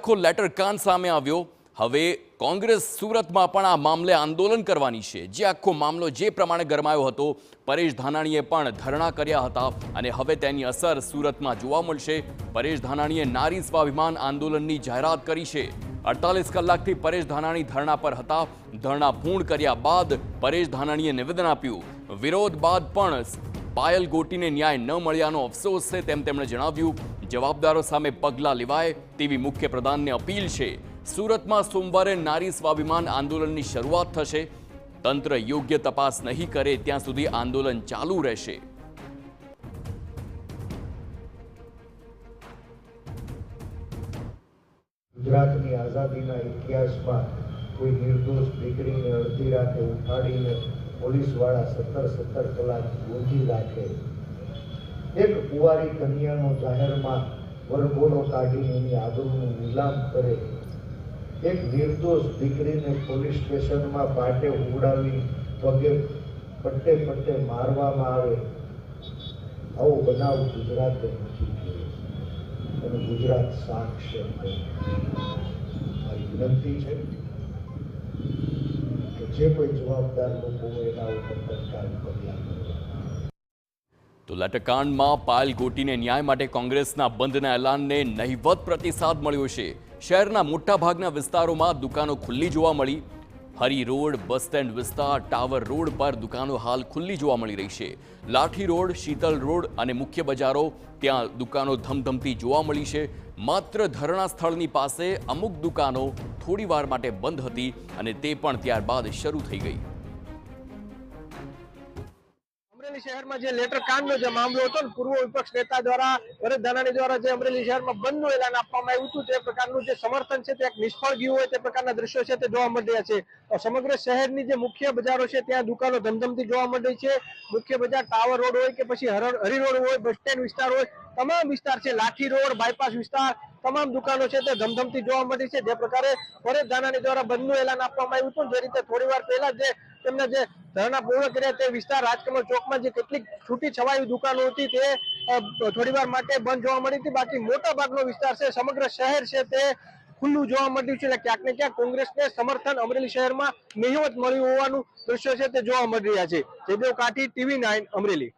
આખો લેટર કાન સામે આવ્યો। હવે કોંગ્રેસ સુરતમાં પણ આ મામલે આંદોલન કરવાની છે। જે આખો મામલો જે પ્રમાણે ગરમાયો હતો, પરેશ ધાનાણીએ પણ ધરણા કર્યા હતા અને હવે તેની અસર સુરતમાં જોવા મળશે। પરેશ ધાનાણીએ નારી સ્વાભિમાન આંદોલનની જાહેરાત કરી છે। 48 કલાકથી પરેશ ધાનાણી ધરણા પર હતા। ધરણા પૂર્ણ કર્યા બાદ પરેશ ધાનાણીએ નિવેદન આપ્યું। વિરોધ બાદ પણ પાયલ ગોટીને ન્યાય ન મળ્યાનો અફસોસ છે તેમ તેમણે જણાવ્યું। જવાબદારો સામે પગલાં લેવાય તેવી મુખ્યપ્રધાનને અપીલ છે। સુરતમાં સોમવારે નારી સ્વાભિમાન આંદોલનની શરૂઆત થશે। તંત્ર યોગ્ય તપાસ નહીં કરે ત્યાં સુધી આંદોલન ચાલુ રહેશે। ગુજરાતની આઝાદીના ઇતિહાસમાં કોઈ નિર્દોષ દીકરીને અડધી રાતે ઉઠાડીને પોલીસવાળા 17 કલાક ગોંધી રાખે, એક કુંવારી કન્યાનો જાહેરમાં વરઘોડો કાઢીને એની આબરૂનું નીલામ કરે, એક નિર્દોષ દીકરીને પોલીસ સ્ટેશનમાં પાટે ઉડાવી પગે પટ્ટે મારવામાં આવે, આવો બનાવ ગુજરાતે નથી જોયો અને ગુજરાત સાક્ષી છે। મારી વિનંતી છે કે જે કોઈ જવાબદાર લોકો હોય એના ઉપર તત્કાળ પગલાં કરવા। તો લટકાંડમાં પાયલ ગોટીને ન્યાય માટે કોંગ્રેસના બંધના એલાનને નહિવત પ્રતિસાદ મળ્યો છે। શહેરના મોટાભાગના વિસ્તારોમાં દુકાનો ખુલ્લી જોવા મળી। હરી રોડ, બસ સ્ટેન્ડ વિસ્તાર, ટાવર રોડ પર દુકાનો હાલ ખુલ્લી જોવા મળી રહી છે। લાઠી રોડ, શીતલ રોડ અને મુખ્ય બજારો ત્યાં દુકાનો ધમધમતી જોવા મળી છે। માત્ર ધરણા સ્થળની પાસે અમુક દુકાનો થોડી વાર માટે બંધ હતી અને તે પણ ત્યારબાદ શરૂ થઈ ગઈ। અમરેલી શહેરમાં જે લેટર કાંડનો જે મામલો હતો ને, પૂર્વ વિપક્ષ નેતા દ્વારા પરેશ ધાનાણી દ્વારા જે અમરેલી શહેરમાં બંધનું એલાન આપવામાં આવ્યું હતું, તે પ્રકારનું જે સમર્થન છે તે એક નિષ્ફળ ગયું હોય તે પ્રકારના દ્રશ્યો છે તે જોવા મળી રહ્યા છે। સમગ્ર શહેરની જે મુખ્ય બજારો છે ત્યાં દુકાનો ધમધમતી જોવા મળી છે। મુખ્ય બજાર, ટાવર રોડ હોય કે પછી હરી રોડ હોય, બસ સ્ટેન્ડ વિસ્તાર હોય, તમામ વિસ્તાર છે, લાઠી રોડ, બાયપાસ વિસ્તાર, તમામ દુકાનો છે તે ધમધમતી જોવા મળી છે। જે પ્રકારે પરેશ ધાનાણી દ્વારા બંધનું એલાન આપવામાં આવ્યું હતું, જે રીતે થોડી વાર પહેલા જે તેમના જે ધરણા પૂર્ણ કર્યા તે વિસ્તાર રાજકમલ ચોકમાં જે કેટલીક છૂટી છવાઈ દુકાનો હતી તે થોડી વાર માટે બંધ જોવા મળી હતી। બાકી મોટા ભાગનો વિસ્તાર છે, સમગ્ર શહેર છે તે ખુલ્લું જોવા મળ્યું છે। એટલે ક્યાંક ને ક્યાંક કોંગ્રેસને સમર્થન અમરેલી શહેરમાં નહિવત મળ્યું હોવાનું દ્રશ્યો છે તે જોવા મળી રહ્યા છે। જયદેવ કાઠી, TV9 અમરેલી।